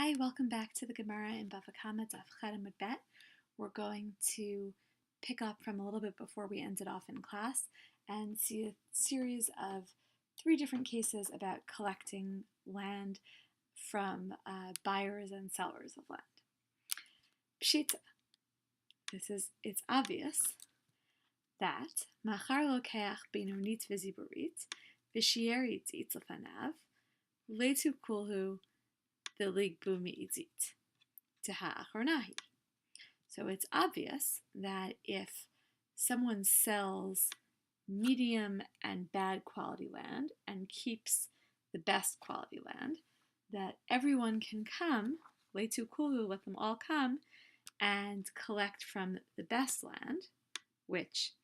Hi, welcome back to the Gemara in Bava Kama Daf Chad Amud Bet. We're going to pick up from a little bit before we ended off in class and see a series of three different cases about collecting land from buyers and sellers of land. Pshita. It's obvious that Machar lokeach benonit v'ziburit v'shierit tzitz lefanav letu kulhu v'ligbu mi'itzit tehach or nahi. So it's obvious that if someone sells medium and bad quality land and keeps the best quality land, that everyone can come, letu kulhu, let them all come, and collect from the best land, which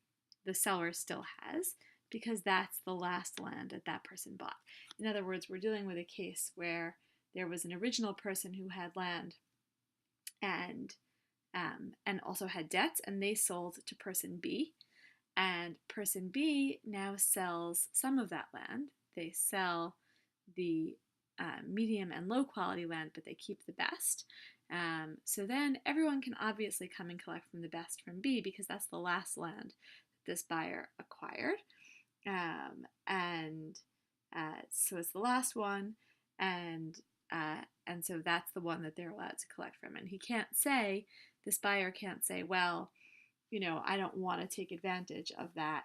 the seller still has, because that's the last land that that person bought. In other words, we're dealing with a case where there was an original person who had land and also had debts, and they sold to person B, and person B now sells some of that land. They sell the medium and low quality land, but they keep the best. So then everyone can obviously come and collect from the best from B, because that's the last land that this buyer acquired. So it's the last one, and so that's the one that they're allowed to collect from. And this buyer can't say, well, I don't want to take advantage of that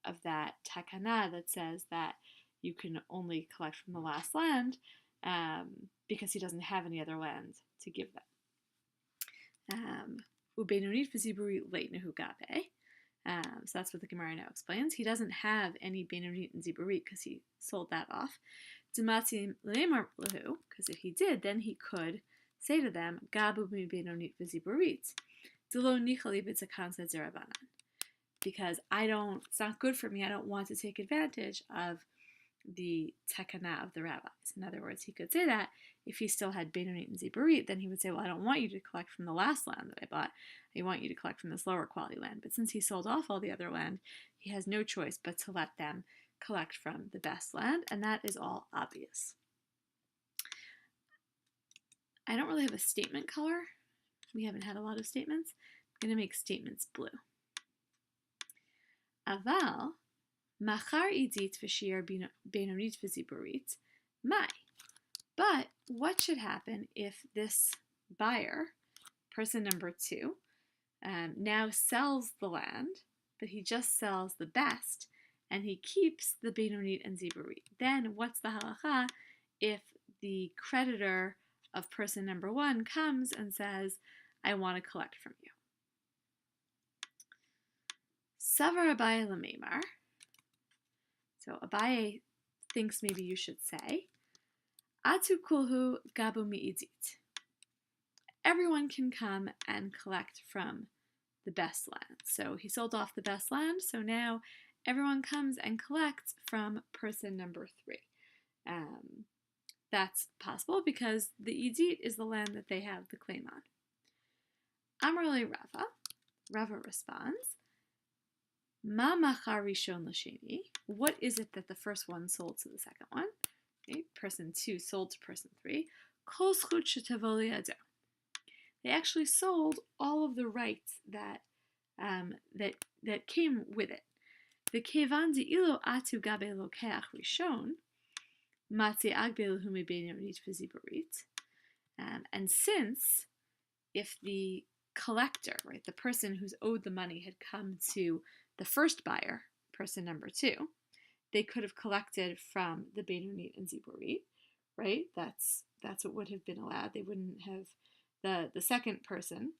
takana that says that you can only collect from the last land, because he doesn't have any other land to give them. Ubenonit v'ziburi leitnehu gabe. So that's what the Gemara now explains. He doesn't have any benonit and ziburit because he sold that off. Because if he did, then he could say to them, Gabu mi benonit v'ziburit. Because it's not good for me. I don't want to take advantage of the takana of the rabbis. In other words, he could say that if he still had benonit and ziburit, then he would say, well, I don't want you to collect from the last land that I bought. I want you to collect from this lower quality land. But since he sold off all the other land, he has no choice but to let them collect from the best land, and that is all obvious. I don't really have a statement color. We haven't had a lot of statements. I'm going to make statements blue. Aval machar idit v'shir benonit v'ziburit mai. But what should happen if this buyer, person number 2, now sells the land, but he just sells the best, and he keeps the benonit and ziburit? Then what's the halacha if the creditor of person number 1 comes and says, I want to collect from you? Savar Abaye l'meimar. So Abaye thinks maybe you should say, Atu kulhu gabu mi'idzit. Everyone can come and collect from the best land. So he sold off the best land, so now everyone comes and collects from person number 3. That's possible because the idit is the land that they have the claim on. Amar le Rava. Rava responds, Ma machar rishon l'sheni. What is it that the first one sold to the second one? Okay, person 2 sold to person 3. Kol zchut shetavo li'ado. They actually sold all of the rights that came with it. V'kevan de'ilo atu gabe lokeach rishon, matzi agbe l'hume benonit v'ziburit. And since if the collector, right, the person who's owed the money had come to the first buyer, person number 2, they could have collected from the benonit and ziburit, right? That's what would have been allowed. They wouldn't have, the second person,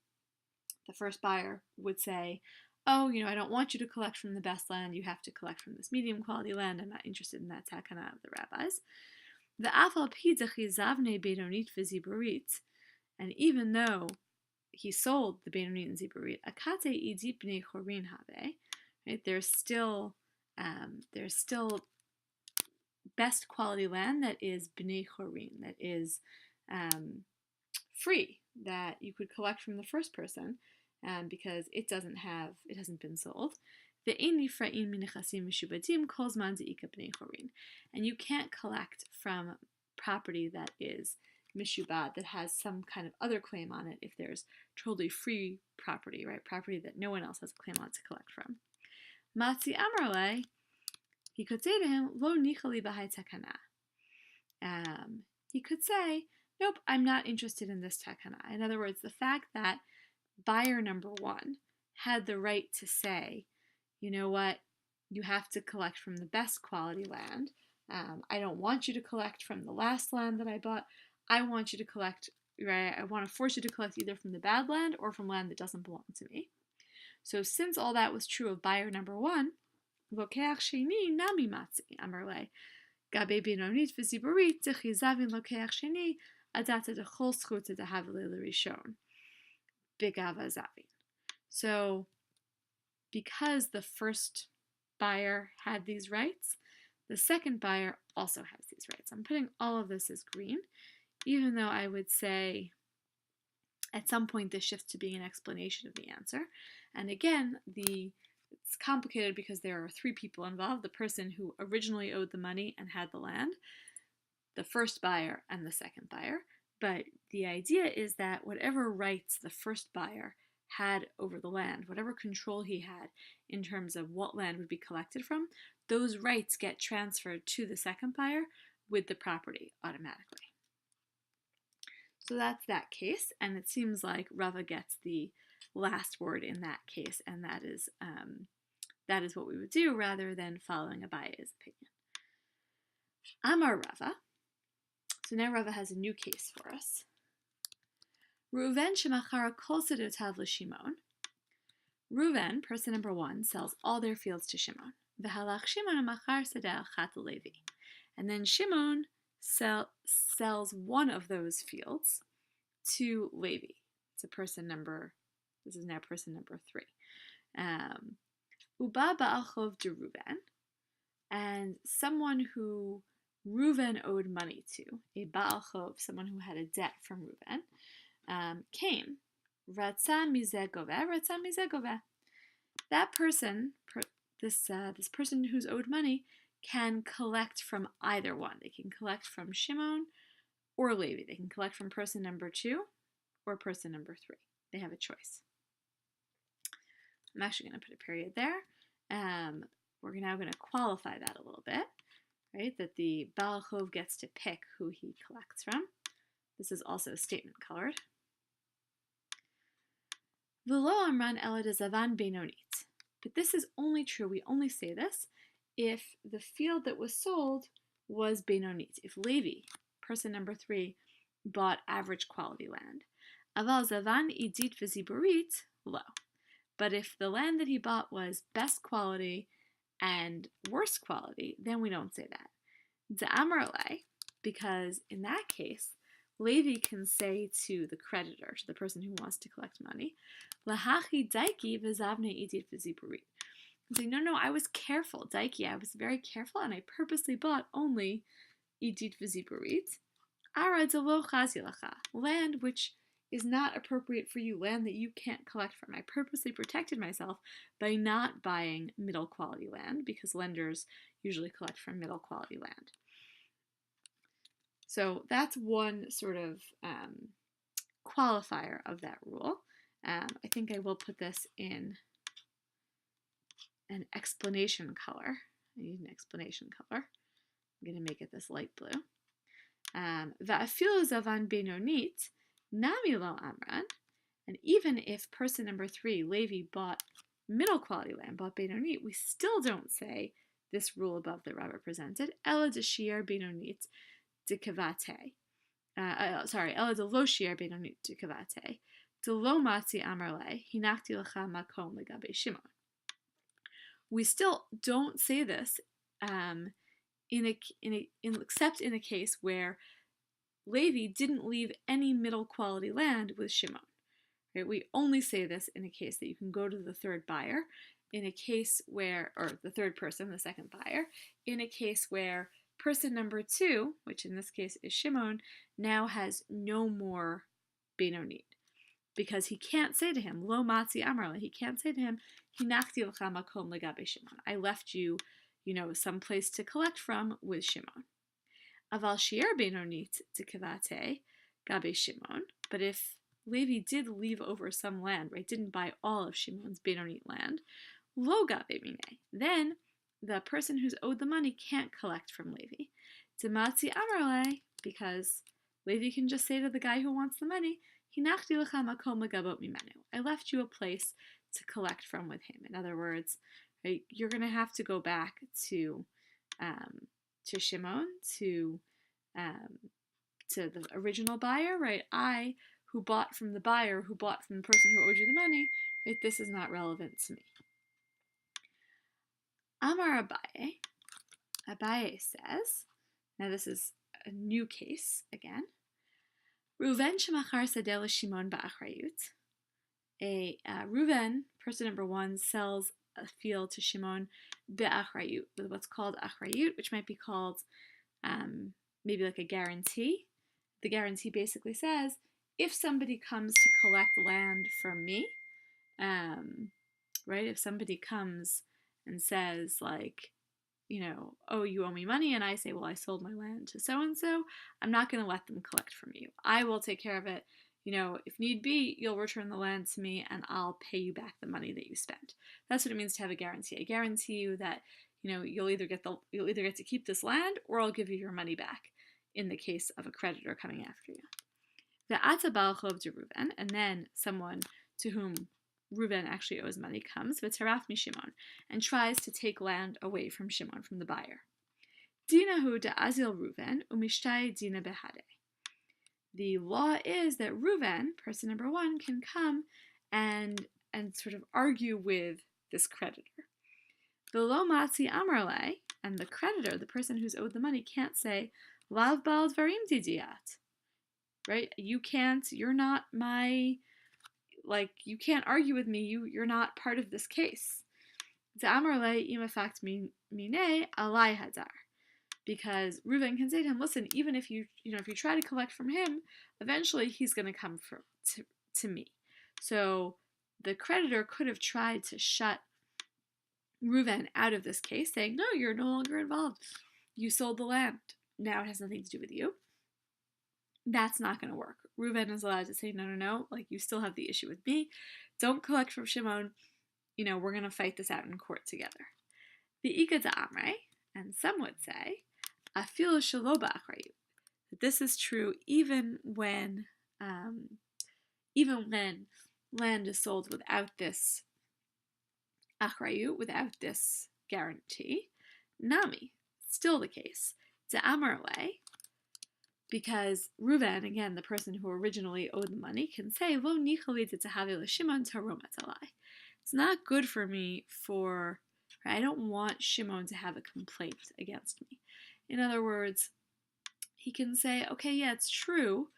the first buyer, would say, oh, I don't want you to collect from the best land. You have to collect from this medium quality land. I'm not interested in that takana of the rabbis. The afal pidzachi zavne benonit v'ziburit, and even though he sold the benonit and ziburit, akate idit bnei chorin habe, right? There's still best quality land that is bnei chorin, that is free, that you could collect from the first person, because it hasn't been sold. And you can't collect from property that is mishubad, that has some kind of other claim on it, if there's totally free property, right? Property that no one else has a claim on to collect from. Matzi Amarle, he could say to him, Lo nichali b'hai takana. He could say, nope, I'm not interested in this takana. In other words, the fact that buyer number one had the right to say, you know what, you have to collect from the best quality land. I don't want you to collect from the last land that I bought. I want you to collect, right? I want to force you to collect either from the bad land or from land that doesn't belong to me. So since all that was true of buyer number one, lokeach sheni nami matzi amarle gabe binonit v'ziburit techizavin lokeach sheni adata dechol zchuta dehavile l'rishon b'gava zavin. So because the first buyer had these rights, the second buyer also has these rights. I'm putting all of this as green, even though I would say at some point this shifts to being an explanation of the answer. And again, it's complicated because there are three people involved: the person who originally owed the money and had the land, the first buyer, and the second buyer. But the idea is that whatever rights the first buyer had over the land, whatever control he had in terms of what land would be collected from, those rights get transferred to the second buyer with the property automatically. So that's that case, and it seems like Rava gets the last word in that case, and that is what we would do rather than following Abaye's opinion. Amar Rava. So now Rava has a new case for us. Reuven shemachara kol sedotav l'Shimon. Reuven, person number one, sells all their fields to Shimon. V'halach Shimon machar sedeh achat Levi. And then Shimon sells one of those fields to Levi. This is now person number three. Uba ba'al chov de Reuven, and someone who Reuven owed money to, a ba'al chov, someone who had a debt from Reuven, came. Ratza mizeh goveh. That person, this person who's owed money, can collect from either one. They can collect from Shimon or Levi. They can collect from person number two or person number three. They have a choice. I'm actually going to put a period there. We're now going to qualify that a little bit, right? That the Baal Chov gets to pick who he collects from. This is also statement colored. V'lo amran ela de zavan benonit. But this is only true, we only say this, if the field that was sold was benonit. If Levi, person number three, bought average quality land. Aval zavan idit v'ziburit, lo. But if the land that he bought was best quality and worse quality, then we don't say that. Za'amarle, because in that case, Levi can say to the creditor, to the person who wants to collect money, Lahachi daiki v'zavne idit v'ziburit. And say, no, I was careful, daiki, I was very careful, and I purposely bought only idit v'ziburit. Ara de lo chazi lacha, land which is not appropriate for you, land that you can't collect from. I purposely protected myself by not buying middle quality land, because lenders usually collect from middle quality land. So that's one sort of qualifier of that rule. I think I will put this in an explanation color. I need an explanation color. I'm going to make it this light blue. Va'afilu zavan benonit nami lo amran. And even if person number three, Levi, bought middle quality land, bought benonit, we still don't say this rule above that Rabbi presented. Ela de shiar benonit de kavate. Ela de lo shiar benonit de kavate. De lo matzi amarle hinakti lecha makom legabe Shimon. We still don't say this except in a case where Levi didn't leave any middle quality land with Shimon. Right? We only say this in a case that you can go to the third buyer, in a case where, or the third person, the second buyer, in a case where person number two, which in this case is Shimon, now has no more benonit. Because he can't say to him, lo matzi amarle, he can't say to him, hinachti lecha makom legabe Shimon. I left you, some place to collect from with Shimon. Aval shi'er benonit tikavate gabe Shimon. But if Levi did leave over some land, right, didn't buy all of Shimon's benonit land, lo gabe mine, then the person who's owed the money can't collect from Levi. Dematzi amarle, because Levi can just say to the guy who wants the money, Hinachti lecha makom legabot mimenu. I left you a place to collect from with him. In other words, right, you're going to have to go back to Shimon, to the original buyer, right? I, who bought from the buyer, who bought from the person who owed you the money, right? This is not relevant to me. Amar Abaye. Abaye says, now this is a new case again. Reuven shemachar sadeh Shimon ba'achrayut. Reuven, person number one, sells a field to Shimon be'achrayut, with what's called achrayut, which might be called maybe like a guarantee. The guarantee basically says, if somebody comes to collect land from me, right, if somebody comes and says, like, oh, you owe me money, and I say, well, I sold my land to so-and-so, I'm not going to let them collect from you. I will take care of it. If need be, you'll return the land to me, and I'll pay you back the money that you spent. That's what it means to have a guarantee. I guarantee you that, you'll either get to keep this land, or I'll give you your money back in the case of a creditor coming after you. The Atabal Chov de Reuven, and then someone to whom Reuven actually owes money comes, v'taraf mi Shimon, and tries to take land away from Shimon, from the buyer. Dinahu de Azil Reuven umishtai dina behade. The law is that Reuven, person number one, can come and sort of argue with this creditor. The lo matzi amarle, and the creditor, the person who's owed the money, can't say lav bal dvarim didiat. Right? You're not my, you can't argue with me, you're not part of this case. Za'amarle imafakt mine alai hadar. Because Reuven can say to him, listen, even if you try to collect from him, eventually he's going to come to me. So the creditor could have tried to shut Reuven out of this case, saying, no, you're no longer involved. You sold the land. Now it has nothing to do with you. That's not going to work. Reuven is allowed to say, no, you still have the issue with me. Don't collect from Shimon. We're going to fight this out in court together. The Ika Amre, and some would say, Afil Shaloba Achrayut, that this is true even when land is sold without this Achrayut, without this guarantee. Nami, still the case. Za'amarle, because Reuven, again, the person who originally owed the money, can say, Lo nichali t'tahave Shimon taromat alai. It's not good for me I don't want Shimon to have a complaint against me. In other words, he can say, okay, yeah, it's true,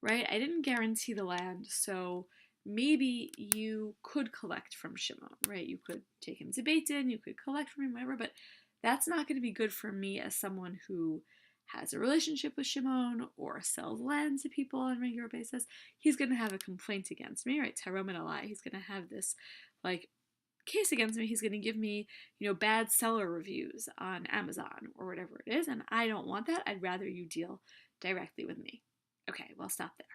right? I didn't guarantee the land, so maybe you could collect from Shimon, right? You could take him to Beit Din, you could collect from him, whatever, but that's not going to be good for me as someone who has a relationship with Shimon or sells land to people on a regular basis. He's going to have a complaint against me, right? Taromat alai. He's going to have this, case against me. He's going to give me, bad seller reviews on Amazon or whatever it is, and I don't want that. I'd rather you deal directly with me. Okay, well, stop there.